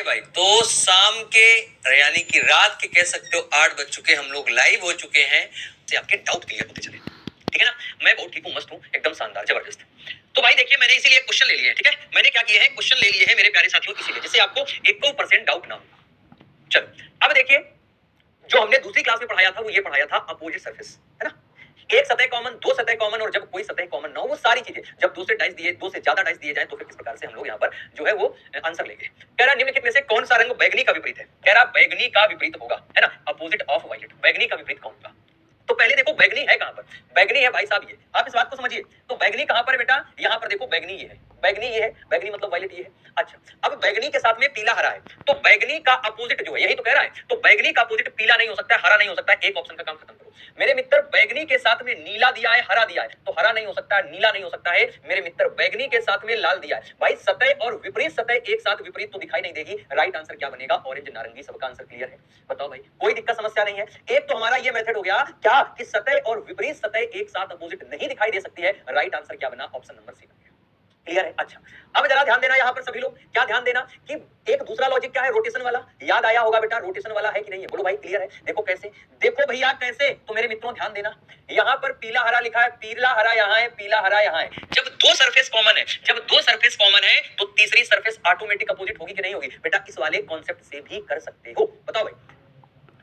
भाई, तो शाम के यानी कि रात के कह सकते हो 8 बज चुके, हम लोग लाइव हो चुके हैं, तो आपके डाउट क्लियर होते चले। ठीक है ना? मैं बहुत ठीक हूँ, मस्त हूँ, एकदम शानदार, जबरदस्त। तो भाई देखिए, मैंने इसीलिए क्वेश्चन ले लिए हैं। ठीक है, मैंने क्या किया है, क्वेश्चन ले लिए हैं मेरे प्यारे साथियों, इसीलिए जिससे आपको 1% डाउट ना हो। चलो अब देखिए, जो हमने दूसरी क्लास में पढ़ाया था वो ये पढ़ाया था अपोजिट सरफेस, है ना? एक सतह कॉमन, दो सतह कॉमन, और जब कोई सतह कॉमन ना हो, वो सारी चीजें जब दो से डाइस दिए, दो से ज्यादा डाइस दिए जाए, तो फिर किस प्रकार से हम लोग यहाँ पर जो है वो आंसर लेंगे। कह रहा निम्नलिखित में से कौन सा रंग बैगनी का विपरीत है? कह रहा बैगनी का विपरीत होगा, है ना, अपोजिट ऑफ वायलेट। बैगनी का विपरीत कौन होगा? तो पहले देखो बैगनी है कहां पर। बैगनी है भाई साहब, ये आप इस बात को समझिए। तो बैगनी कहां पर है बेटा? यहां पर देखो, बैगनी ये है, बैगनी ये है, बैगनी मतलब वायलेट ये है। अच्छा, अब बैगनी के साथ में पीला हरा है, तो बैगनी का अपोजिट जो है, यही तो कह रहा है, तो बैगनी का अपोजिट पीला नहीं हो सकता है, हरा नहीं हो सकता है। एक ऑप्शन का काम खत्म करो मेरे मित्र। बैगनी के साथ में नीला दिया है, हरा दिया है, तो हरा नहीं हो सकता है, नीला नहीं हो सकता है मेरे मित्र। बैगनी के साथ में लाल दिया है भाई, सतह और विपरीत सतह एक साथ विपरीत तो दिखाई नहीं देगी। राइट आंसर क्या बनेगा? ऑरेंज नारंगी। सबका आंसर क्लियर है? बताओ भाई, कोई दिक्कत समस्या नहीं है। एक तो हमारा ये मेथड हो गया क्या कि सतह और विपरीत सतह एक साथ अपोजिट नहीं दिखाई दे सकती है। राइट आंसर क्या बना? ऑप्शन नंबर सी। क्लियर है? अच्छा, अब जरा ध्यान देना यहां पर सभी लोग, क्या ध्यान देना कि एक दूसरा लॉजिक क्या है, रोटेशन वाला। याद आया होगा बेटा, रोटेशन वाला है कि नहीं है? बोलो भाई, क्लियर है? देखो कैसे, देखो भैया कैसे, तो मेरे मित्रों ध्यान देना, यहां पर पीला हरा लिखा है, पीला हरा यहां है, पीला हरा यहां है। जब दो सरफेस कॉमन है, जब दो सरफेस कॉमन है, तो तीसरी सरफेस ऑटोमेटिक अपोजिट होगी कि नहीं होगी? बेटा इस वाले कॉन्सेप्ट से भी कर सकते हो, बताओ भाई।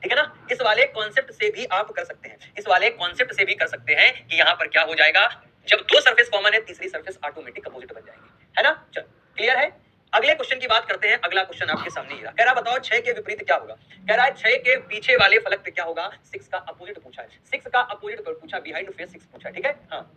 ठीक है ना? इस वाले कॉन्सेप्ट से भी आप कर सकते हैं, इस वाले कॉन्सेप्ट से भी कर सकते हैं कि यहां पर क्या हो जाएगा, जब दो सरफेस कॉमन है, तीसरी सरफेस ऑटोमेटिक अपोजिट बन जाएगी, है ना? चलो क्लियर है? अगले क्वेश्चन की बात करते हैं। अगला क्वेश्चन आपके सामने ही रहा। कह रहा बताओ 6 के विपरीत क्या होगा? कह रहा है 6 के पीछे वाले फलक पे क्या होगा? 6 का अपोजिट पूछा है, 6 का अपोजिट पूछा, बिहाइंड फेस 6 पूछा है। ठीक है? हाँ,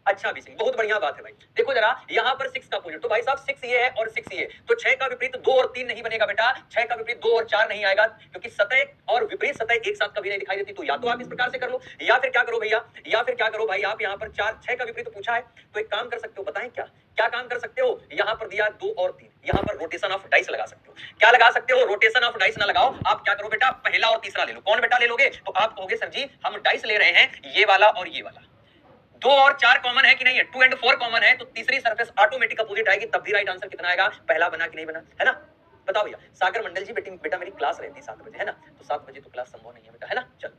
अच्छा भी सिंह, बहुत बढ़िया बात है भाई। देखो जरा यहाँ पर 6 का अपोजिट, तो भाई साहब 6 ये है और 6 ये, तो 6 का विपरीत 2 और 3 नहीं बनेगा बेटा। 6 का विपरीत 2 और 4 नहीं आएगा, क्योंकि सतह और विपरीत सतह एक साथ कभी नहीं दिखाई देती। तो या तो आप इस प्रकार से कर लो, या फिर क्या करो भैया, या फिर क्या करो भाई, आप यहाँ पर 4 6 का विपरीत पूछा है, तो एक काम कर सकते हो, बताएं क्या क्या काम कर सकते हो? यहाँ पर दिया 2 और 3, यहाँ पर रोटेशन ऑफ डाइस लगा सकते हो। क्या लगा सकते हो? रोटेशन ऑफ डाइस ना लगाओ, आप क्या करो बेटा, पहला और तीसरा ले लो। कौन बेटा ले लोगे? तो आप कहोगे सर जी हम डाइस ले रहे हैं, ये वाला और ये वाला, 2 और 4 कॉमन है कि नहीं है? 2 एंड 4 कॉमन है, तो तीसरी सरफेस ऑटोमेटिक अपोजिट आएगी, तब भी राइट आंसर कितना आएगा? पहला बना कि नहीं बना, है ना? बताओ भैया। सागर मंडल जी, बेटा मेरी क्लास रहती है 7 बजे, है ना? तो 7 बजे तो क्लास संभव नहीं है बेटा, है ना? चलो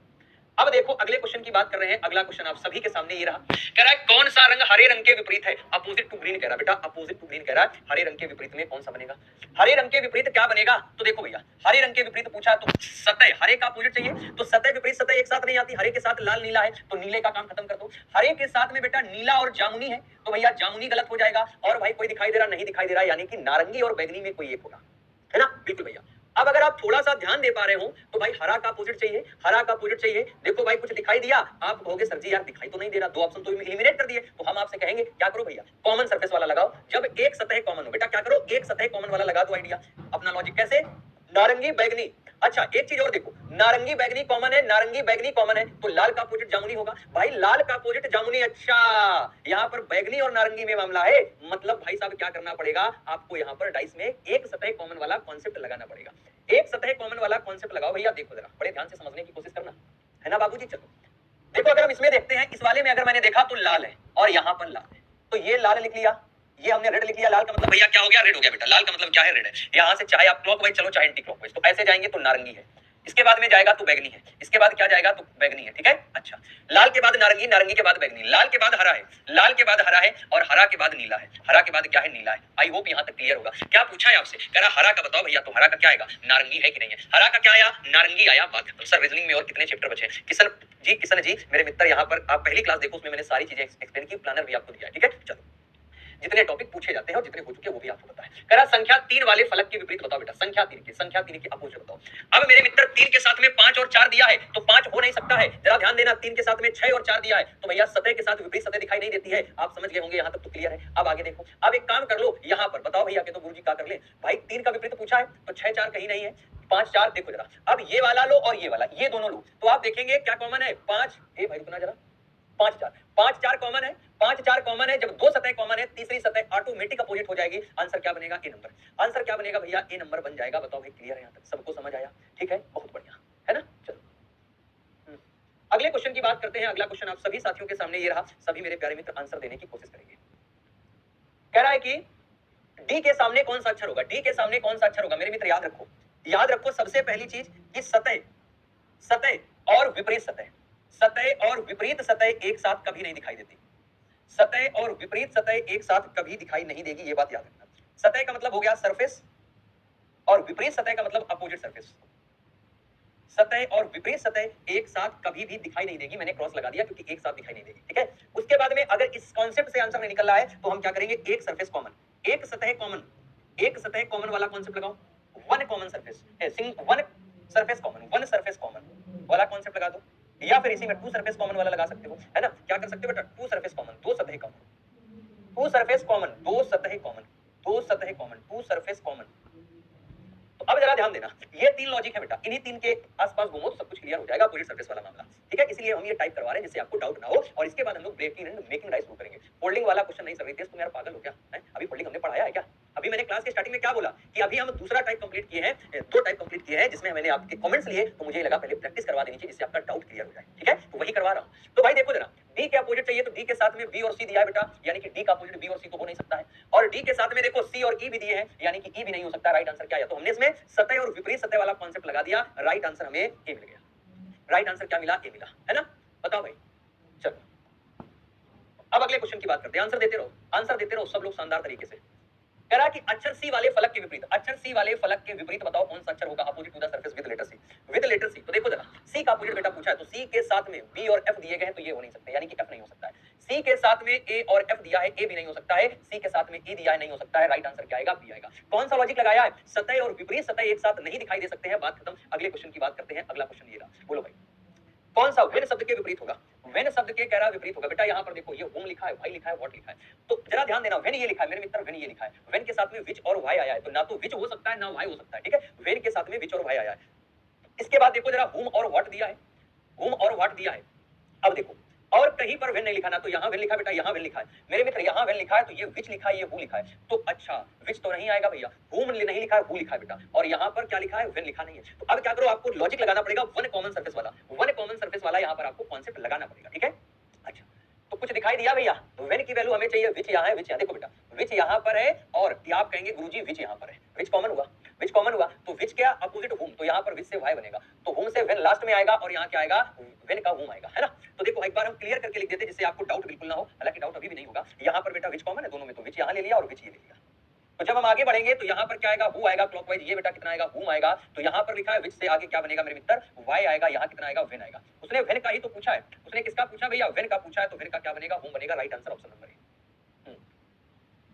अब देखो अगले क्वेश्चन की बात कर रहे हैं। अगला क्वेश्चन आप सभी के सामने ये रहा। कह रहा है कौन सा रंग हरे रंग के विपरीत है? अपोजिट टू ग्रीन कह रहा है बेटा, अपोजिट टू ग्रीन कह रहा है। हरे रंग के विपरीत में कौन सा बनेगा? हरे रंग के विपरीत क्या बनेगा? तो देखो भैया, हरे रंग के विपरीत पूछा तो सतह, हरे का अपोजिट चाहिए, तो सतह विपरीत सतह एक साथ नहीं आती। हरे के साथ लाल नीला है, तो नीले का काम खत्म कर दो। हरे के साथ में बेटा नीला और जामुनी है, तो भैया जामुनी गलत हो जाएगा। और भाई कोई दिखाई दे रहा नहीं दिखाई दे रहा, यानी कि नारंगी और बैगनी में कोई एक होगा, है ना? बिल्कुल भैया। अब अगर आप थोड़ा सा ध्यान दे पा रहे हो तो भाई हरा का अपोजिट चाहिए, हरा का अपोजिट चाहिए। देखो भाई कुछ दिखाई दिया, आप कहोगे सर जी यार दिखाई तो नहीं दे रहा, 2 ऑप्शन तो एलिमिनेट कर दिए। तो हम आपसे कहेंगे क्या करो भैया, कॉमन सरफेस वाला लगाओ। जब एक सतह कॉमन हो बेटा, क्या करो, एक सतह कॉमन वाला लगा दो। आइडिया अपना लॉजिक कैसे, नारंगी बैगनी। अच्छा एक चीज और देखो, नारंगी बैगनी कॉमन है, नारंगी बैगनी कॉमन है, तो लाल का अपोजिट जामुनी होगा। भाई लाल का अपोजिट जामुनी, अच्छा यहाँ पर बैगनी और नारंगी में मामला है, मतलब भाई साहब क्या करना पड़ेगा आपको, यहाँ पर डाइस में एक सतह कॉमन वाला कॉन्सेप्ट लगाना पड़ेगा। एक सतह कॉमन वाला कॉन्सेप्ट लगाओ भैया। देखो जरा बड़े ध्यान से समझने की कोशिश करना, है ना बाबूजी? चलो देखो, अगर हम इसमें देखते हैं, इस वाले में अगर मैंने देखा तो लाल है और यहाँ पर लाल है, तो ये लाल लिख लिया, ये हमने रेड लिख लिया। लाल का मतलब भैया क्या हो गया? रेड हो गया बेटा। लाल का मतलब क्या है? रेड है। यहाँ से चाहे आप क्लॉकवाइज चलो चाहे एंटी क्लॉकवाइज, तो ऐसे जाएंगे तो नारंगी है, इसके बाद में जाएगा तो बैगनी है, इसके बाद क्या जाएगा तो बैगनी है। ठीक है? अच्छा, लाल के बाद नारंगी, नारंगी के बाद बैगनी, लाल के बाद हरा है, लाल के बाद हरा है, और हरा के बाद नीला है, हरा के बाद क्या है? नीला है। आई होप यहाँ तक क्लियर होगा। क्या पूछा है आपसे? कह रहा हरा का बताओ भैया, तो हरा का क्या आएगा? नारंगी है कि नहीं है? हरा का क्या आया? नारंगी आया। बात खत्म। सर रीजनिंग में और कितने चैप्टर बचे? किशन जी मेरे मित्र, यहाँ पर आप पहली क्लास देखो, उसमें मैंने सारी चीजें एक्सप्लेन की, प्लानर भी आपको दिया है। ठीक है? चलो जितने टॉपिक पूछे जाते हैं और जितने हो चुके हैं वो भी आपको पता है। कह रहा संख्या 3 वाले फलक के विपरीत बताओ बेटा। संख्या 3 के अपोजिट बताओ। अब मेरे मित्र 3 के साथ में 5 और 4 दिया है, तो 5 हो नहीं सकता है। जरा ध्यान देना, 3 के साथ में 6 और 4 दिया है, तो भैया सतह के साथ विपरीत सतह दिखाई नहीं देती है। आप समझ गए होंगे, यहाँ तक तो क्लियर है। अब आगे देखो, अब एक काम कर लो, यहाँ पर बताओ भैया के तो गुरुजी क्या कर ले भाई, 3 का विपरीत पूछा है तो 6 4 कहीं नहीं है, 5 4 देखो जरा। अब ये वाला लो और ये वाला, ये दोनों लो, तो आप देखेंगे क्या कॉमन है? 5 ए भाई रुकना जरा, 5 4 कॉमन है, 5 4 कॉमन है। जब दो सतह कॉमन है, तीसरी सतह ऑटोमेटिक अपोजिट हो जाएगी। आंसर क्या बनेगा? ए नंबर। आंसर क्या बनेगा भैया? ए नंबर बन जाएगा। बताओ भाई क्लियर है? यहाँ तक सबको समझ आया? ठीक है, बहुत बढ़िया, है ना? चलो अगले क्वेश्चन की बात करते हैं। अगला क्वेश्चन आप सभी साथियों के सामने ये रहा, सभी मेरे प्यारे मित्र आंसर देने की कोशिश करेंगे। कह रहा है कि डी के सामने कौन सा अक्षर होगा? डी के सामने कौन सा अक्षर होगा मेरे मित्र? याद रखो सबसे पहली चीज कि सतह, सतह और विपरीत सतह, सतह और विपरीत सतह एक साथ कभी नहीं दिखाई देती। सतह और विपरीत सतह एक साथ कभी दिखाई नहीं देगी, ये बात याद रखना। सतह का मतलब हो गया सरफेस और विपरीत सतह का मतलब अपोजिट सरफेस। सतह और विपरीत सतह एक साथ कभी भी दिखाई नहीं देगी। मैंने क्रॉस लगा दिया क्योंकि एक साथ दिखाई नहीं देगी, ठीक है। उसके बाद में अगर इस कॉन्सेप्ट से आंसर नहीं निकल रहा है तो हम क्या करेंगे? एक सरफेस कॉमन, एक सतह कॉमन, एक सतह कॉमन वाला कॉन्सेप्ट लगाओ। One common surface, one surface common, one surface common वाला कॉन्सेप्ट लगा दो। या फिर इसी में टू सरफेस कॉमन वाला लगा सकते हो, है ना। क्या कर सकते हो बेटा? टू सरफेस कॉमन, दो सतह कॉमन, टू सरफेस कॉमन, दो सतह कॉमन, दो सतह कॉमन, टू सरफेस कॉमन। तो अब जरा ध्यान देना, ये तीन लॉजिक है बेटा, इन्हीं तीन के आसपास घूमो तो सब कुछ क्लियर हो जाएगा, अपोजिट सरफेस वाला मामला, ठीक है। इसलिए हम ये टाइप करवा रहे हैं जिससे आपको डाउट ना हो। और इसके बाद हम लोग ब्रेकिंग एंड मेकिंग डाइस शुरू करेंगे। फोल्डिंग वाला क्वेश्चन नहीं सर रितेश तुम यार पागल हो क्या है? अभी फोल्डिंग हमने पढ़ाया है क्या? अभी मैंने क्लास के स्टार्टिंग में क्या बोला कि अभी हम दूसरा टाइप कंप्लीट किए हैं, दो टाइप कंप्लीट किए हैं, जिसमें मैंने आपके कमेंट्स लिए तो मुझे लगा पहले प्रैक्टिस करवा देनी चाहिए जिससे आपका डाउट क्लियर हो जाए, ठीक है। तो वही करवा रहा हूं। तो भाई देखो जरा, डी के अपोजिट चाहिए तो डी के साथ में बी और सी दिया है बेटा, यानी कि डी का अपोजिट बी और सी तो हो नहीं सकता है। और डी के साथ में देखो सी और ई भी दिए हैं, यानी कि ई भी नहीं हो सकता। राइट आंसर क्या है? तो हमने इसमें सतह और विपरीत सतह वाला कॉन्सेप्ट लगा दिया। राइट आंसर हमें ए मिल गया। राइट आंसर क्या मिला? ए मिला, है ना। बताओ भाई, चलो अब अगले क्वेश्चन की बात करते हैं। आंसर देते रहो, आंसर देते रहो सब लोग शानदार तरीके से। कह रहा कि अक्षर सी वाले फलक के विपरीत, अक्षर सी वाले फलक के विपरीत बताओ कौन सा अक्षर होगा opposite to the surface with letter C, with letter C. तो देखो जरा, सी का अपोजिट बेटा पूछा है तो सी के साथ में बी और एफ दिए गए हैं तो ये हो नहीं सकते, यानी कि एफ नहीं हो सकता है। सी के साथ में ए और एफ दिया है, ए भी नहीं हो सकता है। सी के साथ में ई दिया है, नहीं हो सकता है। राइट आंसर क्या आएगा? बी आएगा। कौन सा लॉजिक लगाया है? सतह और विपरीत सतह एक साथ नहीं दिखाई दे सकते हैं, बात खत्म। अगले क्वेश्चन की बात करते हैं। अगला क्वेश्चन ये रहा, बोलो भाई कौन सा वेन शब्द के विपरीत होगा? वेन शब्द के कह रहा विपरीत होगा बेटा। यहाँ पर देखो ये होम लिखा है, वाई लिखा है, व्हाट लिखा है। तो जरा ध्यान देना, वेन ये लिखा है मेरे मित्र, वेन ये लिखा है। वेन के साथ में विच और वाई आया है, तो ना तो विच हो सकता है ना वाई हो सकता है, ठीक है। वेन के साथ में विच और वाई आया है। इसके बाद देखो जरा, हुम और व्हाट दिया है, हुम और व्हाट दिया है। अब देखो और कहीं पर वेन नहीं लिखा, ना तो यहाँ वेन लिखा बेटा, यहाँ वेन लिखा है मेरे मित्र, यहाँ वेन लिखा है तो ये विच लिखा है, ये हु लिखा है। तो अच्छा विच तो नहीं आएगा भैया, हुम नहीं लिखा है, हु लिखा है बेटा। और यहाँ पर क्या लिखा है? वेन लिखा नहीं है। तो अब क्या करो, आपको लॉजिक लगाना पड़ेगा वन कॉमन सरफेस वाला, वन कॉमन सरफेस वाला यहाँ पर आपको कॉन्सेप्ट लगाना पड़ेगा, ठीक है। अच्छा तो कुछ दिखाई दिया भैया? वेन की वैल्यू हमें चाहिए, विच यहाँ है, विच यहाँ देखो बेटा, विच यहाँ पर है और आप कहेंगे गुरुजी विच यहाँ पर है, विच कॉमन हुआ, विच कॉमन हुआ तो विच क्या अपोजिट हुम, तो यहाँ पर विच से वाई बनेगा, तो हुम से वेन लास्ट में आएगा और यहाँ क्या आएगा? वेन का हुम आएगा, है ना। तो देखो एक बार हम क्लियर करके लिख देते जिससे आपको डाउट बिल्कुल ना हो, हालांकि डाउट अभी भी नहीं होगा। यहाँ पर बेटा विच कॉमन है दोनों में, तो विच यहाँ ले लिया और विच ये ले लिया। तो जब हम आगे बढ़ेंगे तो यहाँ पर क्या आएगा? हु आएगा क्लॉकवाइज, ये बेटा कितना आएगा? हुम आएगा। तो यहाँ पर लिखा है विच से आगे क्या बनेगा मेरे मित्र? वाई आएगा। यहाँ कितना आएगा? वेन आएगा। उसने वेन का ही तो पूछा है, उसने किसका पूछा भैया? वेन का पूछा है, तो वेन का क्या बनेगा? हुम बनेगा। Right answer option number A.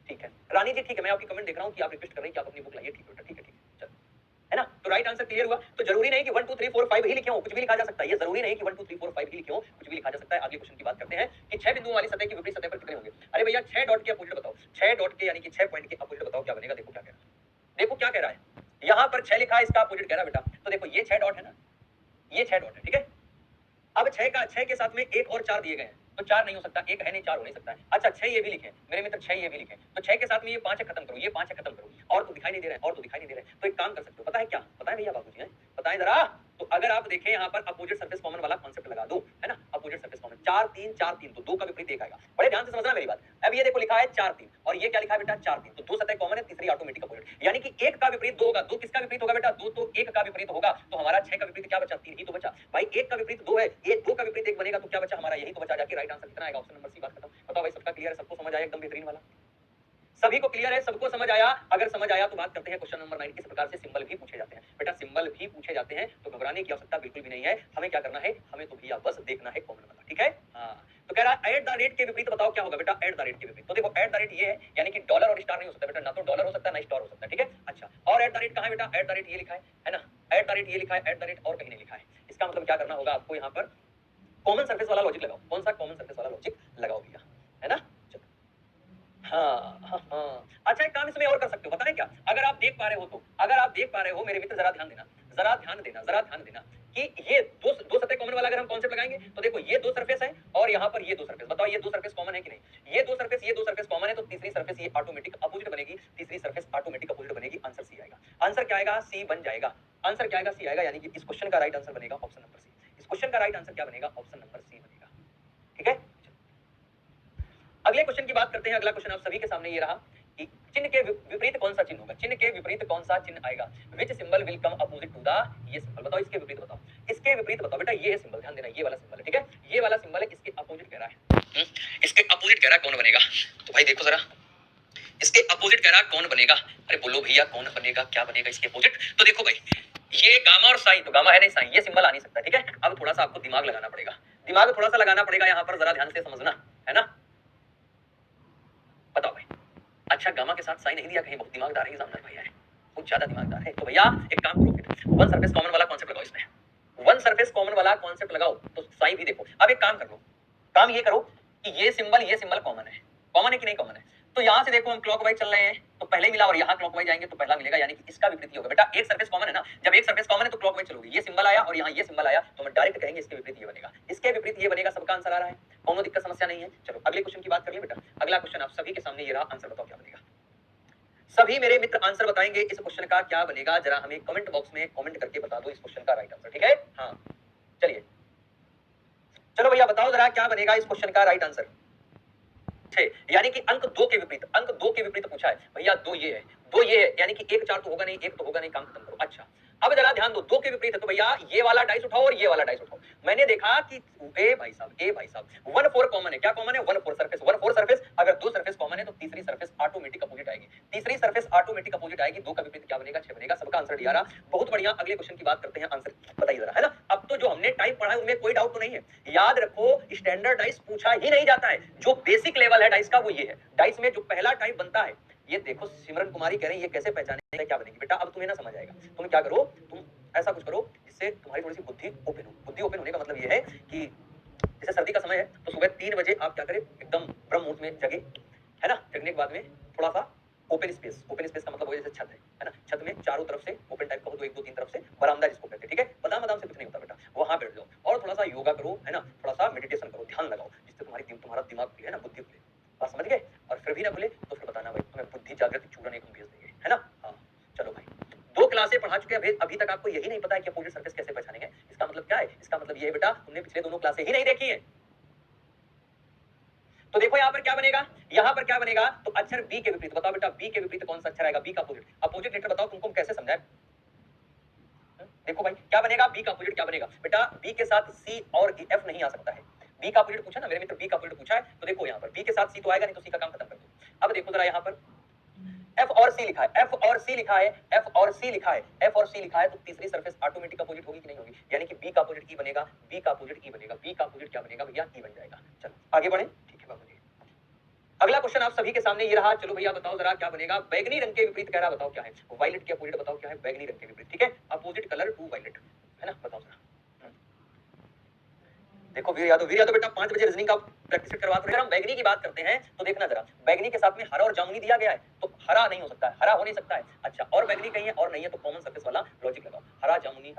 ठीक है रानी जी, ठीक है, मैं आपकी कमेंट देख रहा हूँ कि आप रिक्वेस्ट कर रहे हैं कि आप अपनी बुक लाइए, ठीक है ठीक है, चलो, है ना। तो राइट आंसर क्लियर हुआ। तो जरूरी नहीं कि 1 2 3 4 5 ही लिखे हो, कुछ भी लिखा जा सकता है। ये जरूरी नहीं कि 1 2 3 4 5 ही लिखे हो, कुछ भी लिखा जा सकता है। अगले क्वेश्चन की बात करते हैं कि 6 बिंदुओं वाली सतह की विपरीत सतह पर कितने होंगे? अरे भैया 6 डॉट के अपोजिट बताओ, 6 डॉट के यानी कि 6 पॉइंट के अपोजिट बताओ क्या बनेगा? देखो क्या कह रहा है, देखो क्या कह रहा है। यहाँ पर 6 लिखा है, इसका अपोजिट कह रहा है बेटा। तो देखो ये 6 डॉट है ना, ये 6 डॉट है, ठीक है। अब 6 का 6 के साथ में 1 और 4 दिए गए हैं, तो 4 नहीं हो सकता, 1 है नहीं, 4 हो नहीं सकता है। अच्छा 6 ये भी लिखे मेरे मित्र, 6 ये भी लिखे, तो 6 के साथ में ये 5 है, खत्म करो, ये 5 है, खत्म करो। और तो दिखाई नहीं दे रहा है, और तो दिखाई नहीं दे रहा है। तो एक काम कर सकते हो, पता है क्या? पता है भैया बाबूजी, बताएं जरा। तो अगर आप देखें यहाँ पर अपोजिट सरफेस कॉमन वाला कॉन्सेप्ट लगा दो, है ना। अपोजिट सरफेस कॉमन 4 3 4 3, तो 2 का विपरीत 1 आएगा। बड़े ध्यान से समझना मेरी बात। अब ये देखो लिखा है 4 3 और ये क्या लिखा है बेटा? 4 3, तो 2 सतह कॉमन है, तीसरी ऑटोमेटिक अपोजिट, यानी कि 1 का विपरीत 2 होगा। 2 किसका विपरीत होगा बेटा? 2 तो 1 का विपरीत होगा। तो हमारा 6 का विपरीत क्या बचा? 3 ही तो बचा भाई। 1 का विपरीत 2 है, ये 2 का विपरीत 1 बनेगा, तो क्या बचा हमारा? यही तो बचा। जाके राइट आंसर कितना आएगा? Option number C. बात खत्म। बताओ भाई सबका क्लियर है? सबको समझ आया? एकदम बेहतरीन वाला, सभी को क्लियर है? सबको समझ आया? अगर समझ आया तो बात करते हैं क्वेश्चन नंबर 9। किस प्रकार से सिंबल भी पूछे जाते हैं बेटा? सिंबल भी पूछे जाते हैं, तो घबराने की आवश्यकता बिल्कुल भी नहीं है। हमें क्या करना है? हमें तो भैया बस देखना है कॉमन वाला, ठीक है। हाँ तो कह रहा है एट द रेट के विपरीत बताओ क्या होगा बेटा? एट द रेट के विपरीत, तो देखो एट द रेट ये है, यानी कि डॉलर और स्टार नहीं हो सकता बेटा, ना तो डॉलर हो सकता है ना स्टार हो सकता है, ठीक है। अच्छा और एट द रेट कहाँ है बेटा? एट द रेट ये लिखा है ना, एट द रेट ये लिखा है, एट द रेट और कहीं नहीं लिखा है। इसका मतलब क्या करना होगा आपको? यहाँ पर कॉमन सरफेस वाला लॉजिक लगाओ। कौन सा कॉमन सरफेस वाला लॉजिक लगाओ भैया, है ना। हाँ हाँ हाँ। अच्छा एक काम इसमें और कर सकते हो, पता है क्या? अगर आप देख पा रहे हो तो, अगर आप देख पा रहे हो मेरे मित्र, जरा ध्यान देना, जरा ध्यान देना, जरा ध्यान देना कि ये दो सतह कॉमन वाला अगर हम कॉन्सेप्ट लगाएंगे तो देखो ये 2 सरफेस है और यहाँ पर ये 2 सरफेस। बताओ ये 2 सरफेस कॉमन है कि नहीं? ये 2 सरफेस, ये 2 सरफेस कॉमन है, तो तीसरी सरफेस ये ऑटोमेटिक अपोजिट बनेगी, तीसरी सरफेस ऑटोमेटिक अपोजिट बनेगी। आंसर सी आएगा। आंसर क्या आएगा? सी बन जाएगा। आंसर क्या आएगा? सी आएगा, यानी कि इस क्वेश्चन का राइट आंसर बनेगा ऑप्शन नंबर सी। इस क्वेश्चन का राइट आंसर क्या बनेगा? ऑप्शन नंबर सी बनेगा, ठीक है। अगले क्वेश्चन की बात करते हैं। अगला क्वेश्चन आप सभी के सामने ये रहा कि चिन्ह के विपरीत कौन सा चिन्ह होगा, चिन्ह के विपरीत कौन सा चिन्ह आएगा, which symbol will come opposite to the ये सिंबल, बताओ इसके विपरीत बताओ, इसके विपरीत बताओ बेटा, ये सिंबल ध्यान देना, ये वाला सिंबल है, ठीक है, ये वाला सिंबल है, इसके अपोजिट कह रहा है, इसके अपोजिट कह रहा है कौन बनेगा, तो भाई देखो जरा, इसके अपोजिट कह रहा कौन बनेगा, अरे बोलो भैया कौन बनेगा, क्या बनेगा इसके अपोजिट, तो देखो भाई ये गामा और साइन, तो गामा है नहीं साइन, ये सिंबल आ नहीं सकता, ठीक है, अब थोड़ा सा आपको दिमाग लगाना पड़ेगा, दिमाग थोड़ा सा लगाना पड़ेगा यहाँ पर, जरा ध्यान से समझना है ना, बताओ भाई, अच्छा गामा के साथ साइन नहीं दिया, कहीं बहुत दिमागदार है एग्जामिनर भैया, बहुत ज्यादा दिमागदार है, तो भैया एक काम करो, फिर वन सरफेस कॉमन वाला कॉन्सेप्ट लगाओ इसमें, वन सरफेस कॉमन वाला कॉन्सेप्ट लगाओ तो साइन भी देखो, अब एक काम कर लो, काम ये करो कि ये सिंबल कॉमन है कि नहीं कॉमन है, तो यहां से देखो हम क्लॉकवाइज चल रहे हैं तो पहले मिला, और यहाँ क्लॉकवाइज जाएंगे तो पहला मिलेगा, यानी कि इसका विपरीत होगा बेटा, एक सरफेस कॉमन है ना, जब एक सरफेस कॉमन है तो क्लॉकवाइज चलोगे, ये सिंबल आया और यहाँ ये सिंबल आया तो हम डायरेक्ट कहेंगे इसके विपरीत ये बनेगा, इसके विपरीत ये बनेगा, सबका आंसर आ रहा है, कोनो दिक्कत समस्या नहीं है। चलो अगले क्वेश्चन की बात कर ले बेटा, अगला क्वेश्चन आप सभी के सामने ये रहा, आंसर बताओ क्या बनेगा, सभी मेरे मित्र आंसर बताएंगे इस क्वेश्चन का क्या बनेगा, जरा हमें कमेंट बॉक्स में कमेंट करके बता दो इस क्वेश्चन का राइट आंसर, ठीक है, हाँ चलिए, चलो भैया बताओ जरा क्या बनेगा इस क्वेश्चन का राइट आंसर, यानी कि अंक दो के विपरीत पूछा है भैया, दो ये है, यानी कि एक चार तो होगा नहीं, एक तो होगा नहीं, काम खत्म करो। अच्छा अब जरा ध्यान दो, दो के विपरीत है तो भैया ये वाला डाइस उठाओ और ये वाला डाइस उठाओ, मैंने देखा कि ए भाई साहब 1 4 कॉमन है, क्या कॉमन है, 1 4 सरफेस, अगर दो सरफेस कॉमन है तो तीसरी सरफेस ऑटोमेटिक अपोजिट आएगी, तीसरी सरफेस ऑटोमेटिक अपोजिट आएगी, दो का विपरीत क्या बनेगा, 6 बनेगा, सबका आंसर डी आ रहा, बहुत बढ़िया। अगले क्वेश्चन की बात करते हैं, आंसर बताइए जरा, है ना, अब तो जो हमने टाइप पढ़ा है उनमें कोई डाउट तो नहीं है, याद रखो स्टैंडर्ड डाइस पूछा ही नहीं जाता है, जो बेसिक लेवल है डाइस का वो ये है, डाइस में जो पहला टाइप बनता है, ये देखो सिमरन कुमारी कह रही है ये कैसे पहचाने क्या बनेगी, बेटा अब तुम्हें ना समझ आएगा, तुम क्या करो, तुम ऐसा कुछ करो जिससे तुम्हारी थोड़ी सी बुद्धि ओपन हो, बुद्धि ओपन होने का मतलब ये है कि जैसे सर्दी का समय है तो सुबह 3 बजे आप क्या करें, एकदम ब्रह्म मुहूर्त में जगे, है ना, जगने के बाद में थोड़ा सा ओपन स्पेस का मतलब वो जैसे छत है ना, छत में चारों तरफ से ओपन टाइप का हो, तो 1 2 3 तरफ से बरामदा जिसको कहते हैं, ठीक है, बादाम से कुछ नहीं होता बेटा, वहां बैठ जाओ और थोड़ा सा योगा करो, है ना, थोड़ा सा मेडिटेशन करो, ध्यान लगाओ, जिससे तुम्हारा दिमाग खुले, है ना, बुद्धि खुले, बात समझ गए, और फिर भी ना खुले तो फिर बताना भाई, तुम्हें बुद्धि जागृति चूर्ण एक भेज देंगे, है ना, हाँ चलो भाई, 2 क्लासें पढ़ा चुके हैं, अभी तक आपको यही नहीं पता है कि अपोजिट सरफेस कैसे पहचानेंगे, इसका मतलब क्या है, इसका मतलब ये है बेटा तुमने पिछले दोनों क्लासें ही नहीं देखी है, तो देखो यहाँ पर क्या बनेगा, यहाँ पर क्या बनेगा, तो अक्षर बी के विपरीत बताओ बेटा, बी के विपरीत कौन सा अक्षर आएगा, बी का अपोजिट लेटर बताओ, तुमको कैसे समझाए, देखो भाई क्या बनेगा, बी का अपोजिट क्या बनेगा बेटा, बी के साथ सी और एफ नहीं आ सकता है, बी का अपोजिट पूछा ना मेरे मित्र, बी का अपोजिट पूछा है, तो देखो यहाँ पर बी के साथ सी तो आएगा नहीं, तो सी का काम खत्म कर दो, अब देखो जरा यहाँ पर एफ और सी लिखा है, एफ और सी लिखा है, एफ और सी लिखा है, एफ और सी लिखा है, तो तीसरी सरफेस ऑटोमेटिक अपोजिट होगी कि नहीं होगी, यानी कि बी का अपोजिट ई बनेगा, बी का अपोजिट ई बनेगा, बी का अपोजिट क्या बनेगा भैया, ई बन जाएगा। चलो आगे बढ़े, ठीक है बाबूजी, अगला क्वेश्चन आप सभी के सामने ये रहा, चलो भैया बताओ जरा क्या बनेगा, बैगनी रंग के विपरीत कह रहा, बताओ क्या है, वायलेट के अपोजिट बताओ क्या है, बैगनी रंग के विपरीत, ठीक है, अपोजिट कलर टू वायलेट, है ना, बताओ जरा, देखो वीर यादव बेटा 5 बजे रीजनिंग का प्रैक्टिस करवा रहे हैं, हम बैगनी की बात करते हैं तो देखना जरा, बैगनी के साथ में हरा और जामुनी दिया गया है, तो हरा नहीं हो सकता है, हरा हो नहीं सकता है, अच्छा और बैगनी कहीं है और नहीं है, तो कॉमन सरफेस वाला लॉजिक लगाओ, हरा जामुनी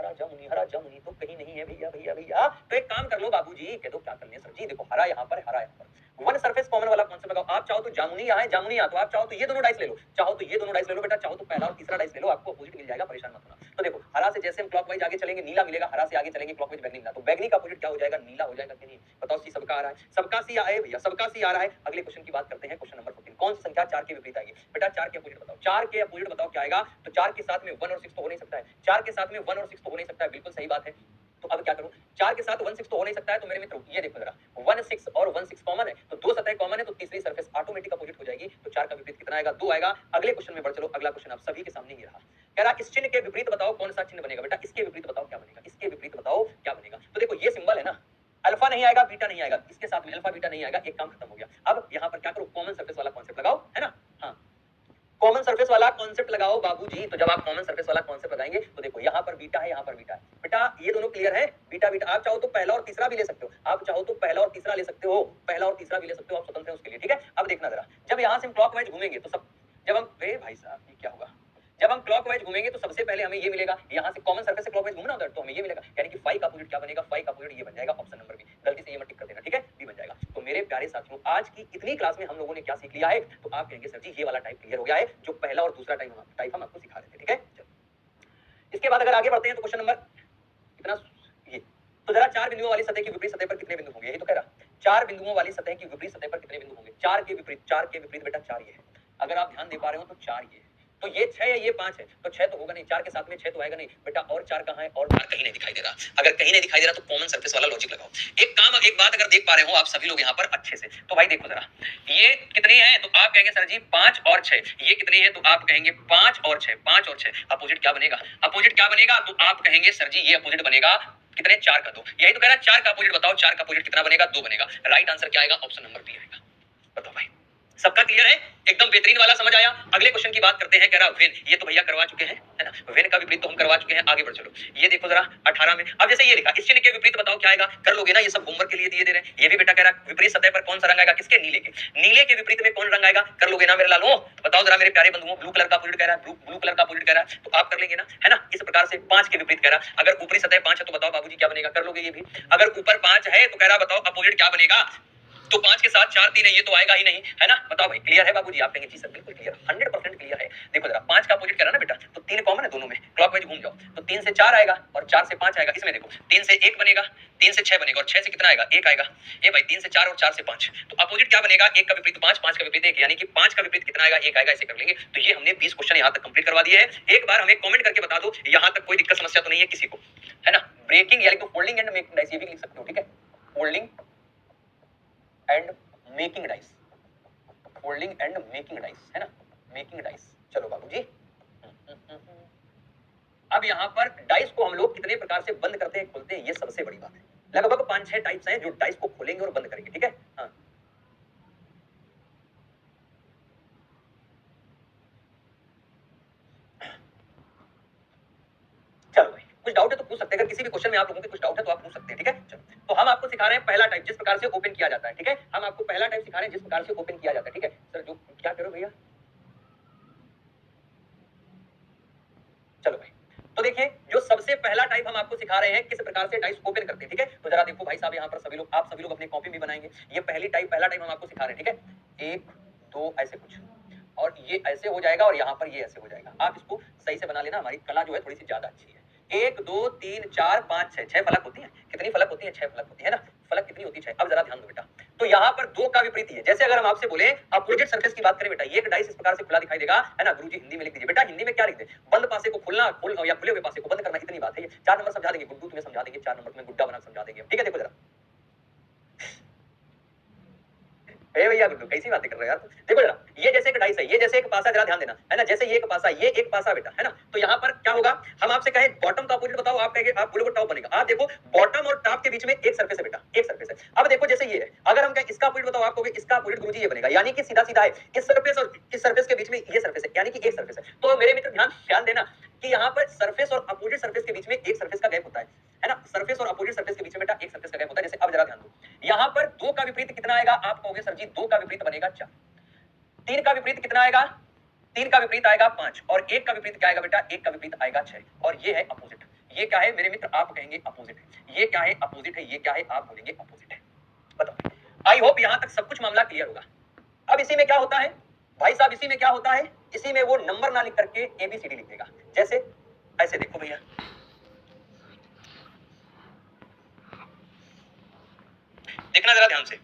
तो कहीं नहीं है भैया, तो एक काम कर लो बाबूजी, कह दो क्या करने सर जी, देखो हरा यहाँ पर, हरा यहाँ पर, वन सरफेस कॉमन वाला कॉन्सेप्ट लगाओ, आप चाहो तो जामुनी यहाँ है, जामुनी यहाँ, तो आप चाहो तो ये दोनों डाइस ले लो, चाहो तो ये दोनों डाइस ले लो बेटा, चाहो तो पहला और तीसरा डाइस ले लो, आपको अपोजिट मिल जाएगा, परेशान मत होना। तो देखो हरा से जैसे हम क्लॉकवाइज आगे चलेंगे नीला मिलेगा, हरा से आगे चलेंगे क्लॉकवाइज बैगनी मिला, तो बैगनी का अपोजिट क्या हो जाएगा, नीला हो जाएगा कि नहीं, बताओ सी सबका आ रहा है, सबका सी आए भैया, सबका सी आ रहा है। अगले क्वेश्चन की बात करते हैं, क्वेश्चन नंबर 14, कौन सी संख्या 4 के विपरीत आएगी बेटा, 4 के अपोजिट बताओ, 4 के अपोजिट बताओ क्या आएगा, तो 4 के साथ में 1 और 6 तो हो नहीं सकता है, 4 के साथ में 1 और 6 तो हो नहीं सकता है, बिल्कुल सही बात है, तो अब क्या करूं, 4 के साथ 1 6 तो हो नहीं सकता है, तो मेरे मित्रों ये देखो जरा 1 6 और 1 6 कॉमन है, तो दो सतह कॉमन है, तो तीसरी सरफेस ऑटोमेटिक अपोजिट हो जाएगी, तो 4 का विपरीत कितना आएगा, 2 आएगा। अगले क्वेश्चन में बढ़ चलो, अगला क्वेश्चन आप सभी के सामने ये रहा, कह रहा इस चिन्ह के विपरीत बताओ कौन सा चिन्ह बनेगा, बेटा इसके विपरीत बताओ क्या बनेगा, इसके विपरीत बताओ क्या बनेगा, तो देखो ये सिंबल है ना, अल्फा नहीं आएगा, बीटा नहीं आएगा, इसके साथ में अल्फा बीटा नहीं आएगा, एक काम खत्म हो गया। अब यहाँ पर क्या करो, कॉमन सरफेस वाला कॉन्सेप्ट लगाओ, है ना, हाँ कॉमन सरफेस वाला कॉन्सेप्ट लगाओ बाबूजी, तो जब आप कॉमन सरफेस वाला कॉन्सेप्ट लगाएंगे तो देखो यहाँ पर बीटा है, यहाँ पर बीटा है, बेटा ये दोनों क्लियर है, बीटा बीटा, आप चाहो तो पहला और तीसरा भी ले सकते हो, आप चाहो तो पहला और तीसरा ले सकते हो, पहला और तीसरा भी ले सकते हो, आप स्वतंत्र हैं उसके लिए, ठीक है। अब देखना जरा, जब यहाँ से हम क्लॉकवाइज घूमेंगे तो सब, जब हम भाई साहब ये क्या होगा, जब हम क्लॉकवाइज घूमेंगे तो सबसे पहले हमें ये मिलेगा, यहाँ से कॉमन सरफेस से क्लॉकवाइज घूमना होता है तो हमें ये मिलेगा, यानी कि 5 का अपोजिट क्या बनेगा, 5 का अपोजिट ये बन जाएगा, ऑप्शन नंबर बी, गलती से ये मत टिक कर देना, ठीक है, बी बन जाएगा। तो मेरे प्यारे साथियों आज की इतनी क्लास में हम लोगों ने क्या सीख लिया है, तो आप कहेंगे सर जी ये वाला टाइप क्लियर हो गया है, जो पहला और दूसरा टाइप हम आपको सिखा रहे थे, ठीक है। इसके बाद अगर आगे बढ़ते हैं तो क्वेश्चन नंबर इतना ये, तो जरा 4 बिंदुओं वाली सतह की विपरीत सतह पर कितने बिंदु होंगे, यही तो कह रहा, 4 बिंदुओं वाली सतह की विपरीत सतह पर कितने बिंदु होंगे, 4 के विपरीत बेटा 4 ये है, अगर आप ध्यान दे पा रहे हो तो 4 ये है, तो ये 6 है, ये 5 है, तो 6 तो होगा नहीं, 4 के साथ में 6 तो आएगा नहीं बेटा, और 4 कहां है, और 4 कहीं नहीं दिखाई दे रहा। अगर कहीं नहीं दिखाई दे रहा तो कॉमन सरफेस वाला लॉजिक लगाओ। एक बात अगर देख पा रहे हो आप सभी लोग यहाँ पर अच्छे से, तो भाई देखो जरा, ये कितनी है, तो आप कहेंगे सर जी 5 और 6, ये कितनी है, तो आप कहेंगे 5 और 6, 5 और 6, अपोजिट क्या बनेगा, अपोजिट क्या बनेगा, तो आप कहेंगे सर जी ये अपोजिट बनेगा कितने, 4 का 2, यही तो कह रहा है 4 का अपोजिट बताओ, 4 का अपोजिट कितना बनेगा, 2 बनेगा। राइट आंसर क्या आएगा, ऑप्शन नंबर बी आएगा। बताओ भाई, सबका क्लियर है, एकदम बेहतरीन वाला समझ आया। अगले क्वेश्चन की बात करते हैं, कह रहा वेन, ये तो भैया करवा चुके हैं, है ना, वेन का विपरीत तो हम करवा चुके हैं, आगे बढ़ चलो। ये देखो जरा 18 में, अब जैसे ये लिखा, इस चिन्ह के विपरीत बताओ क्या आएगा, कर लोगे ना, ये सब होमवर्क के लिए दिए दे रहे हैं। ये भी बेटा कह रहा विपरीत सतह पर कौन सा रंग आएगा, किसके, नीले के, नीले के विपरीत में कौन रंग आएगा, कर लोगे ना मेरे लालो, बताओ जरा मेरे प्यारे बंधुओं। ब्लू कलर का अपोजिट कह रहा है, ब्लू कलर का अपोजिट कह रहा है, तो आप कर लेंगे ना, है ना। इस प्रकार से 5 के विपरीत कह रहा है, अगर ऊपरी सतह 5 है तो बताओ बाबूजी क्या बनेगा, कर लोगे ये भी। अगर ऊपर 5 है तो कह रहा बताओ अपोजिट क्या बनेगा, तो 5 के साथ 4 3 है, ये तो आएगा ही नहीं, है ना। बताओ भाई क्लियर है बाबूजी, आप कहेंगे जी सर बिल्कुल क्लियर, 100% क्लियर है। देखो जरा 5 का अपोजिट करा ना बेटा, तो 3 कॉमन है दोनों में, क्लॉकवाइज घूम जाओ, तो 3 से 4 आएगा और 4 से 5 आएगा। इसमें देखो 3 से 1 बनेगा, 3 से 6 बनेगा, और 6 से कितना आएगा, 1 आएगा। ये भाई 3 से 4 और 4 से 5, तो अपोजिट क्या बनेगा, 1 का विपरीत 5, 5 का विपरीत 1, यानी कि 5 का विपरीत कितना आएगा, 1 आएगा। ऐसे कर लेंगे। तो ये हमने 20 क्वेश्चन यहाँ तक कंप्लीट करवा दिए हैं। एक बार हमें कमेंट करके बता दो यहाँ तक कोई दिक्कत समस्या तो नहीं है किसी को, है ना। ब्रेकिंग यानी कि फोल्डिंग एंड मेकिंग डाइस, ये भी लिख सकते हो, ठीक है, folding and making dice, folding and making dice, है ना, मेकिंग डाइस। चलो बाबूजी, अब यहाँ पर डाइस को हम लोग कितने प्रकार से बंद करते हैं, खोलते हैं, ये सबसे बड़ी बात है। लगभग 5-6 टाइप्स हैं जो डाइस को खोलेंगे और बंद करेंगे, ठीक है। हाँ चलो भाई, कुछ डाउट है तो पूछ सकते हैं, अगर किसी भी क्वेश्चन में आप लोगों के कुछ डाउट है तो आप पूछ सकते हैं, ठीक है। चलो, तो हम आपको सिखा रहे हैं पहला टाइप, जिस प्रकार से ओपन किया जाता है, ठीक है। हम आपको पहला टाइप सिखा रहे हैं जिस प्रकार से ओपन किया जाता है, ठीक है। सर जो क्या करो भैया, चलो भाई, तो देखिए जो सबसे पहला टाइप हम आपको सिखा रहे हैं किस प्रकार से डाइस ओपन करते हैं, ठीक है। तो जरा देखो भाई साहब, यहाँ पर सभी लोग, आप सभी लोग अपनी कॉपी भी बनाएंगे। ये पहला टाइप हम आपको सिखा रहे हैं, ठीक है। 1 2 ऐसे कुछ, और ये ऐसे हो जाएगा, और यहाँ पर ये ऐसे हो जाएगा। आप इसको सही से बना लेना, हमारी कला जो है थोड़ी सी ज्यादा अच्छी है। 1 2 3 4 5 6, 6 फलक होती है। कितनी फलक होती है, 6 फलक होती है ना। फलक कितनी होती है, 6। अब जरा ध्यान दो बेटा, तो यहाँ पर 2 का विपरीत है। जैसे अगर हम आपसे बोले अपोजिट सरफेस की बात करें बेटा, ये एक डाइस इस प्रकार से खुला दिखाई देगा, है ना। गुरुजी हिंदी में लिख दीजिए बेटा, हिंदी में क्या लिख दे, बंद पासे को खोलना, खोल या खुले हुए पासे को बंद करना, इतनी बात है। ये 4 नंबर समझा देंगे, गुड्डू तुम्हें समझा देंगे, 4 नंबर तुम्हें गुड्डा बना समझा देंगे, ठीक है। देखो जरा, ए भैया गुड्डू कैसी बातें कर रहे हो यार। देखो जरा, ये जैसे एक डाइस है, ये जैसे एक पासा, जरा ध्यान देना, है ना। जैसे ये एक पासा, ये एक पासा बेटा, है ना। तो यहाँ पर क्या होगा, हम आपसे कहें बॉटम का अपोजिट बताओ, आप कहेंगे, आप बोलोगे टॉप बनेगा। आप देखो बॉटम और टॉप के बीच में एक सरफेस है बेटा, एक सरफेस है। अब देखो जैसे ये है, अगर हम कहें इसका अपोजिट बताओ, आप कहोगे इसका अपोजिट गुरुजी ये बनेगा, यानी कि सीधा सीधा है। इस सरफेस और इस सरफेस के बीच में ये सरफेस है, यानी कि एक सरफेस है। तो मेरे मित्र ध्यान देना कि यहाँ पर सरफेस और अपोजिट सरफेस के बीच में एक सरफेस का गैप होता है ना। सरफेस और अपोजिट सरफेस के बीच में बेटा एक सरफेस का गैप होता है। जैसे अब जरा ध्यान दो, यहाँ पर 2 का विपरीत कितना आएगा, आप कहोगे सर जी 2 का विपरीत बनेगा 4। 3 का विपरीत कितना आएगा, 3 का विपरीत आएगा 5, और 1 का विपरीत क्या आएगा बेटा, 1 का विपरीत आएगा 6, और ये है अपोजिट। ये क्या है मेरे मित्र, आप कहेंगे अपोजिट है। ये क्या है, अपोजिट है। ये क्या है, आप बोलेंगे अपोजिट है। बताओ, आई होप यहां तक सब कुछ मामला क्लियर होगा। अब इसी में क्या होता है भाई साहब, इसी में क्या होता है, इसी में वो नंबर ना लिख करके ABCD लिख देगा। जैसे ऐसे देखो भैया, देखना जरा ध्यान से,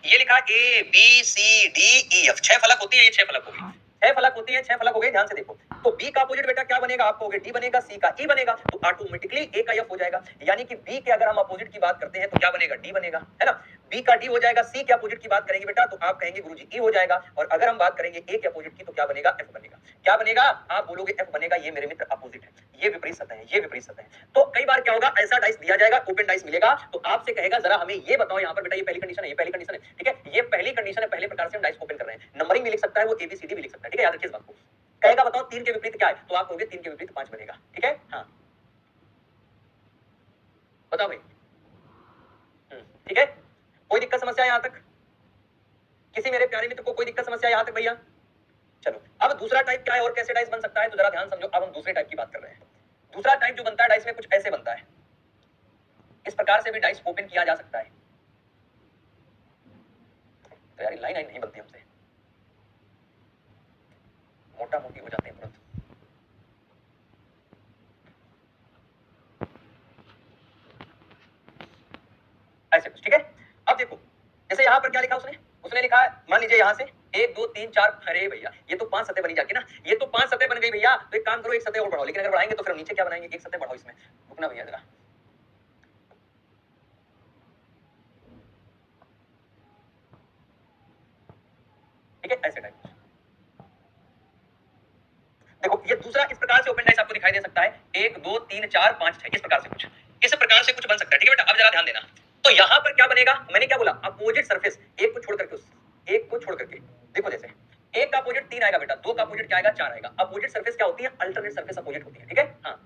ये लिखा ABCDEF, 6 फलक होती है, ये 6 फलक हो गई, 6 फलक होती है, 6 फलक हो गए। ध्यान से देखो, तो B का अपोजिट बेटा क्या बनेगा, आप कहोगे D बनेगा, C का E बनेगा, तो ऑटोमेटिकली A का F हो जाएगा। यानी कि B के अगर हम अपोजिट की बात करते हैं तो क्या बनेगा, D बनेगा, है ना। B का D हो जाएगा। C के अपोजिट की बात करेंगे बेटा तो आप कहेंगे गुरुजी E हो जाएगा। और अगर हम बात करेंगे A के अपोजिट की तो क्या बनेगा, F बनेगा। क्या बनेगा, आप बोलोगे F बनेगा। ये मेरे मित्र अपोजिट है, ये विपरीत सतह है, ये विपरीत सतह है। तो कई बार क्या होगा, ऐसा डाइस दिया जाएगा, ओपन डाइस मिलेगा, तो आपसे कहेगा जरा हमें ये बताओ, यहाँ पर बेटा ये पहली कंडीशन है, ये पहली कंडीशन है, ठीक है। ये पहली कंडीशन है, पहले प्रकार से हम डाइस ओपन कर रहे हैं। नंबरिंग भी लिख सकता है वो, ABCD भी लिख सकता है, ठीक है। याद रखिए इस बात को। कहेगा बताओ 3 के विपरीत क्या है, तो आप कहोगे 3 के विपरीत 5 बनेगा, ठीक है। हाँ बताओ भाई, ठीक है। कोई दिक्कत समस्या यहाँ तक, किसी मेरे प्यारे मित्र को कोई दिक्कत समस्या यहाँ तक भैया। चलो, अब दूसरा टाइप क्या है और कैसे डाइस बन सकता है, तो जरा ध्यान समझो। अब हम दूसरे टाइप की बात कर रहे हैं। दूसरा टाइप जो बनता है डाइस में कुछ ऐसे बनता है, इस प्रकार से भी डाइस ओपन किया जा सकता है। तो यार लाइन नहीं बनती हमसे, मोटा मोटी हो जाते हैं तुरंत। ऐसे कुछ, ठीक है। अब देखो, जैसे यहाँ पर क्या लिखा उसने लिखा है, मान लीजिए यहाँ से 1 2 3 4, अरे भैया ये तो 5 सतह बनी जाती ना, ये तो 5 सतह बन गई भैया। तो एक काम करो, एक सतह और बढ़ाओ, लेकिन अगर बढ़ाएंगे तो फिर हम नीचे क्या बनाएंगे, एक सतह बढ़ाओ इसमें, रुकना भैया जरा। ठीक है, ऐसे टाइप। देखो ये दूसरा इस प्रकार से ओपन डाइस आपको दिखाई दे सकता है, 1 2 3 4 5 6, इस प्रकार से कुछ, इस प्रकार से कुछ बन सकता है। ठीक है बेटा, अब जरा ध्यान देना। तो यहां पर क्या बनेगा, मैंने क्या बोला, अपोजिट सरफेस, एक को छोड़ करके, उस एक को छोड़ करके, देखो जैसे एक का अपोजिट 3 आएगा बेटा, दो का अपोजिट क्या आएगा, 4 आएगा। अपोजिट सरफेस क्या होती है, अल्टरनेट सरफेस अपोजिट होती है। ठीक है, हाँ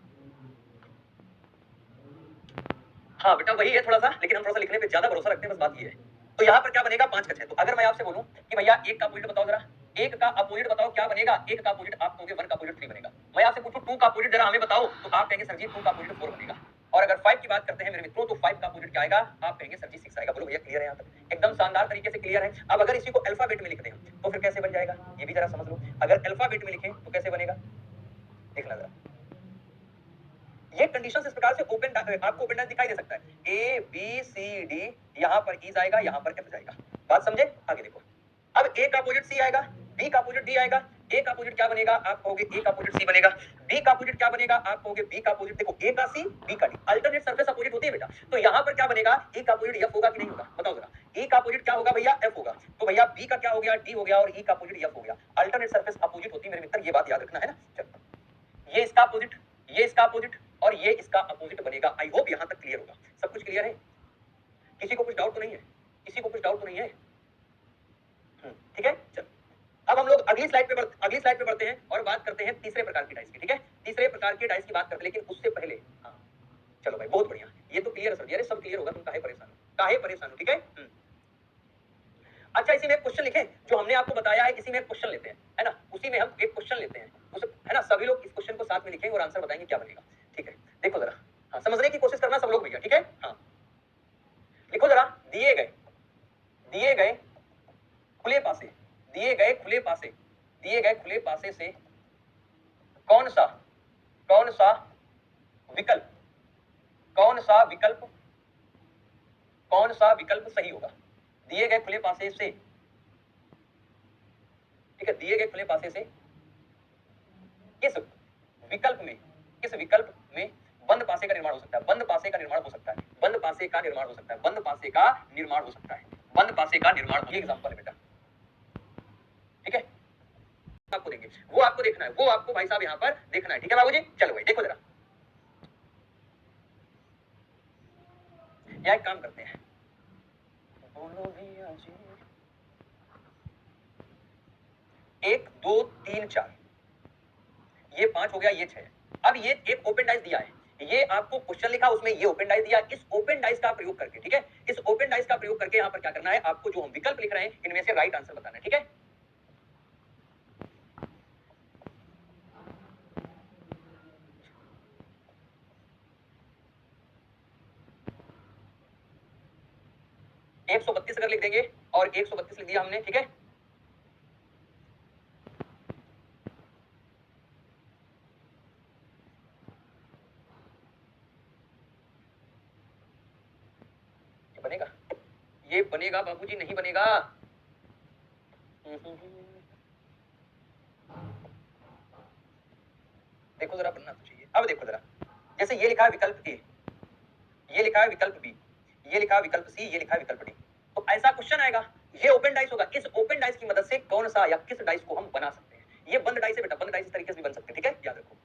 हाँ बेटा वही है थोड़ा सा, लेकिन हम थोड़ा सा लिखने पे ज्यादा भरोसा रखते हैं, बस बात ये है। तो यहाँ पर क्या बनेगा, 5 का 6। तो अगर मैं आपसे बोलूं कि भैया एक का अपोजिट बताओ जरा, एक का अपोजिट बताओ क्या बनेगा, एक का अपोजिट आप कहोगे 1 का अपोजिट 3 बनेगा। मैं आपसे पूछूं 2 का अपोजिट जरा हमें बताओ, तो आप कहेंगे सर जी 2 का अपोजिट 4 बनेगा। और अगर 5 की बात करते हैं मेरे मित्रों, तो 5 का अपोजिट क्या आएगा, आप कहेंगे सर जी 6 आएगा। बोलो भैया क्लियर है, यहाँ तक एकदम शानदार तरीके से क्लियर है। अब अगर इसी को अल्फाबेट में लिखते हैं तो फिर कैसे बन जाएगा, ये भी जरा समझ लो। अगर अल्फाबेट में लिखें तो कैसे बनेगा, देखना जरा। ये कंडीशन इस प्रकार से ओपन, आपको ओपन दिखाई दे सकता है, ए बी सी डी, यहाँ पर ई जाएगा, यहाँ पर एफ जाएगा। बात समझे, आगे देखो। अब ए का अपोजिट सी आएगा, बी का अपोजिट डी आएगा, ए का अपोजिट क्या बनेगा, आप कहोगे ए का अपोजिट सी बनेगा। बी का अपोजिट क्या बनेगा, आप कहोगे बी का अपोजिट, देखो ए का सी, बी का डी, अल्टरनेट सरफेस अपोजिट होती है बेटा। तो यहाँ पर क्या बनेगा, ए का अपोजिट एफ होगा कि नहीं होगा, बताओ जरा। ए का अपोजिट क्या होगा भैया, एफ होगा। तो भैया बी का क्या हो गया, डी हो गया, और ई का अपोजिट एफ हो गया। अल्टरनेट सरफेस अपोजिट होती है मेरे मित्र, ये बात याद रखना है ना। चलो ये इसका अपोजिट, ये इसका अपोजिट, और ये इसका अपोजिट बनेगा। आई होप यहां तक क्लियर होगा, सब कुछ क्लियर है, किसी को कुछ डाउट तो नहीं है, किसी को कुछ डाउट तो नहीं है। ठीक है, चलो अब हम लोग अगली स्लाइड पे बढ़ते हैं और बात करते हैं तीसरे प्रकार की डाइस की। ठीक है, तीसरे प्रकार के डाइस की बात करते हैं, लेकिन उससे पहले हाँ चलो भाई बहुत बढ़िया, ये तो क्लियर है सर, अरे सब क्लियर होगा, तुम काहे परेशान हो, काहे परेशान हो। ठीक है, अच्छा इसी में एक क्वेश्चन लिखें, जो हमने आपको बताया है, इसी में एक क्वेश्चन लेते हैं, है ना, उसी में हम एक क्वेश्चन लेते हैं, उसे है ना, सभी लोग इस क्वेश्चन को साथ में लिखेंगे और आंसर बताएंगे क्या बनेगा। ठीक है, देखो जरा, हाँ समझने की कोशिश करना सब लोग भैया। ठीक है, हाँ लिखो जरा, दिए गए खुले पासे, दिए गए खुले पासे, दिए गए खुले पासे से कौन सा, कौन सा विकल्प, कौन सा विकल्प, कौन सा विकल्प सही होगा, दिए गए खुले पासे से। ठीक है, दिए गए खुले पासे से किस विकल्प में, किस विकल्प में बंद पासे का निर्माण हो सकता है, बंद पासे का निर्माण हो सकता है, बंद पासे का निर्माण हो सकता है, बंद पासे का निर्माण हो सकता है, बंद पासे का निर्माण। ये एग्जांपल है बेटा। ठीक है, आपको देंगे, वो आपको देखना है, वो आपको भाई साहब यहाँ पर देखना है। ठीक है बाबूजी, चलो भाई देखो जरा, या एक काम करते हैं, बोलो भैया जी, 1 2 3 4, ये 5 हो गया, ये 6। अब ये एक ओपन डाइस दिया है, ये आपको क्वेश्चन लिखा, उसमें ये ओपन डाइस दिया, इस ओपन डाइस का प्रयोग करके, ठीक है, इस ओपन डाइस का प्रयोग करके यहाँ पर क्या करना है, आपको जो हम विकल्प लिख रहे हैं इनमें से राइट आंसर बताना है। ठीक है, एक 132 अगर लिख देंगे, और 132 लिख दिया हमने। ठीक है, ये बनेगा, ये बनेगा बाबूजी, नहीं बनेगा। देखो जरा, बनना तो चाहिए। अब देखो जरा, जैसे ये लिखा है विकल्प ए, ये लिखा है विकल्प बी, ये लिखा है विकल्प सी, ये लिखा है विकल्प डी, तो ऐसा क्वेश्चन आएगा, ये ओपन डाइस होगा, इस ओपन डाइस की मदद से कौन सा या किस डाइस को हम बना सकते हैं। ये बंद डाइस है बेटा, बंद डाइस इस तरीके से भी बन सकते हैं। ठीक है, याद रखो।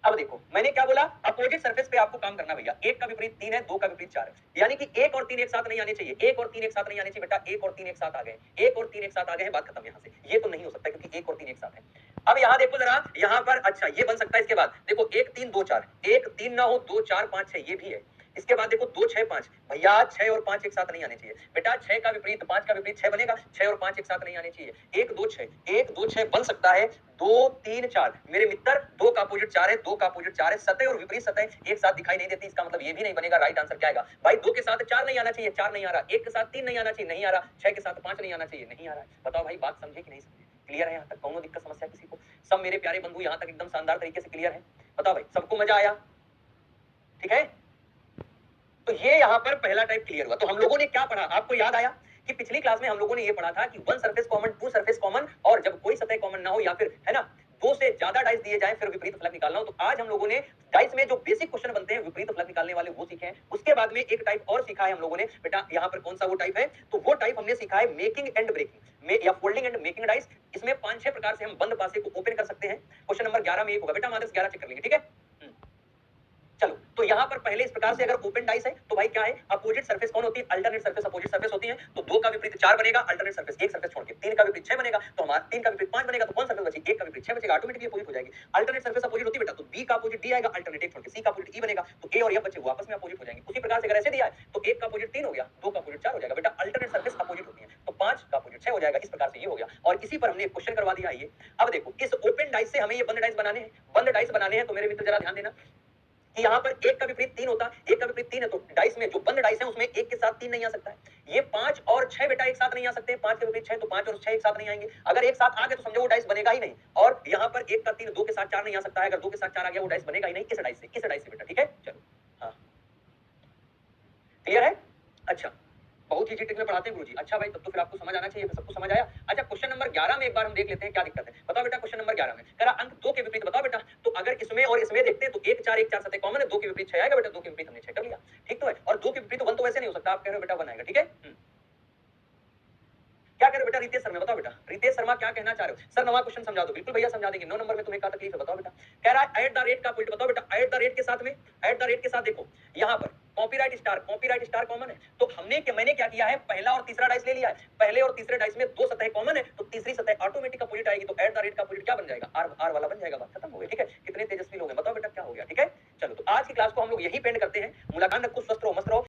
अब देखो मैंने क्या बोला, अपोजिट सरफेस पे आपको काम करना भैया, एक का विपरीत 3 है, दो का विपरीत 4 है, यानी कि 1 और 3 एक साथ नहीं आने चाहिए, 1 और 3 एक साथ नहीं आने चाहिए बेटा, 1 और 3 एक साथ आ गए, 1 और 3 एक साथ आ गए हैं, बात खत्म। यहाँ से ये तो नहीं हो सकता क्योंकि 1 और 3 एक साथ है। अब यहाँ देखो जरा, यहाँ पर अच्छा ये बन सकता है, इसके बाद देखो 1 3 2 4, 1 3 ना हो, 2 4 5 6, ये भी है। इसके बाद देखो 2 6 5, भैया 6 और 5 एक साथ नहीं आने चाहिए बेटा, 6 का विपरीत 5 का विपरीत 6 बनेगा, 6 और 5 एक साथ नहीं आने चाहिए। 1 2 6, 1 2 6 बन सकता है, 2 3 4 मेरे मित्र, 2 का अपोजिट 4 है, 2 का अपोजिट 4 है, सतह और विपरीत सतह एक साथ दिखाई नहीं देती, इसका मतलब ये भी नहीं बनेगा। राइट आंसर क्या आएगा भाई, 2 के साथ 4 नहीं आना चाहिए, 4 नहीं आ रहा, 1 के साथ 3 नहीं आना चाहिए, नहीं आ रहा, 6 के साथ 5 नहीं आना चाहिए, नहीं आ रहा। बताओ भाई बात समझे कि नहीं समझे, क्लियर है यहाँ तक, कौनो दिक्कत समस्या किसी को, सब मेरे प्यारे बंधु यहाँ तक एकदम शानदार तरीके से क्लियर है। बताओ भाई सबको मजा आया, ठीक है। तो ये यहाँ पर पहला टाइप क्लियर हुआ। तो हम लोगों ने क्या पढ़ा, आपको याद आया कि पिछली क्लास में हम लोगों ने ये पढ़ा था कि one surface common, two surface common, और जब कोई सतह कॉमन ना हो या फिर है ना दो से ज्यादा डाइस दिए जाए फिर विपरीत फलक निकालना हो। तो आज हम लोगों ने डाइस में जो बेसिक क्वेश्चन बनते हैं विपरीत फलक निकालने वाले वो सीखे हैं। उसके बाद में एक टाइप और सीखा है हम लोगों ने बेटा, यहाँ पर कौन सा वो टाइप है, तो वो टाइप हमने सीखा है मेकिंग एंड ब्रेकिंग में या फोल्डिंग एंड मेकिंग डाइस। इसमें 5-6 प्रकार से हम बंद पासे को ओपन कर सकते हैं। क्वेश्चन नंबर 11 में एक होगा बेटा, हम 11 चेक कर लेंगे, ठीक है। चलो, तो यहां पर पहले इस प्रकार से अगर ओपन डाइस है तो भाई क्या है, अपोजिट सरफेस कौन होती है, अल्टरनेट सरफेस अपोजिट सरफेस होती है। तो 2 का विपरीत 4 बनेगा, अल्टरनेट सरफेस 1 सरफेस छोड़ के। 3 का विपरीत 6 बनेगा, तो हमारा 3 का विपरीत 5 बनेगा, तो कौन सरफेस बची, 1 का विपरीत 6 बचेगा, ऑटोमेटिकली अपोजिट हो जाएगी। अल्टरनेट सरफेस अपोजिट होती है बेटा, तो बी का अपोजिट डी आएगा, अल्टरनेट 1 छोड़ के। सी का अपोजिट ई बनेगा, तो ए और एफ बचे वो आपस में अपोजिट हो जाएंगे। उसी प्रकार से अगर ऐसे दिया है तो 1 का अपोजिट 3 हो गया, 2 का अपोजिट 4 हो जाएगा बेटा। अल्टरनेट सरफेस अपोजिट होती है, तो 5 का अपोजिट 6 हो जाएगा। इस प्रकार से ये हो गया, और इसी पर हमने एक क्वेश्चन करवा दिया। ये अब देखो, इस ओपन डाइस से हमें ये बंद डाइस बनाने हैं। बंद डाइस बनाने हैं तो मेरे मित्र जरा ध्यान देना कि यहाँ पर 1 का विपरीत 3 होता है, 1 का विपरीत 3 है, तो डाइस में जो बंद डाइस है उसमें 1 के साथ 3 नहीं आ सकता है। ये 5 और 6 बेटा एक साथ नहीं आ सकते। 5 के विपरीत 6, तो 5 और 6 एक साथ नहीं आएंगे। अगर एक साथ आ गए तो समझो वो डाइस बनेगा ही नहीं। और यहाँ पर 1 का 3 2 के साथ 4 नहीं आ सकता है। अगर 2 के साथ 4 आ गया वो डाइस बनेगा ही नहीं। इस डाइस से बेटा, ठीक है। चलो, हाँ, क्लियर है। अच्छा, बहुत ही ट्रिक में पढ़ाते हैं गुरुजी। अच्छा भाई, तब तो फिर आपको समझ आना चाहिए, सबको समझ आया। अच्छा, क्वेश्चन नंबर 11 में एक बार हम देख लेते हैं क्या दिक्कत है। बताओ बेटा, क्वेश्चन नंबर 11 में कह रहा अंक 2 के विपरीत बताओ बेटा। तो अगर इसमें और इसमें देखते हैं तो 1 4 1 4 सतह कॉमन है, 2 के विपरीत 6 आएगा बेटा। 2 के विपरीत हमने 6 कर लिया, ठीक तो है। और 2 के विपरीत 1 तो वैसे नहीं हो सकता, आप कह रहे हो बेटा 1 आएगा, ठीक है। क्या कह रहे हो बेटा रितेश शर्मा, बताओ बेटा रितेश शर्मा क्या कहना चाह रहे हो। सर नवा क्वेश्चन समझा दो। बिल्कुल भैया समझा देंगे। 9 नंबर में तुम्हें क्या तकलीफ है बताओ बेटा। कह रहा है एट द रेट का पॉइंट बताओ बेटा। एट द रेट के साथ में, एट द रेट के साथ देखो यहाँ पर कॉपीराइट स्टार कॉमन है। तो मैंने क्या किया है, पहला और तीसरा डाइस ले लिया है। पहले और तीसरे डाइस में 2 सतह कॉमन है, तो तीसरी सतह ऑटोमेटिक अपोजिट आएगी। तो एट द रेट का अपोजिट क्या बन जाएगा, आर वाला बन जाएगा। बात खत्म हो गई, ठीक है। कितने तेजस्वी लोग हैं बताओ बेटा, क्या हो गया, ठीक है। चलो, तो आज की क्लास को हम लोग यही पेंड करते हैं। मुलाकात रखो, स्वस्थ रहो, मस्त रहो।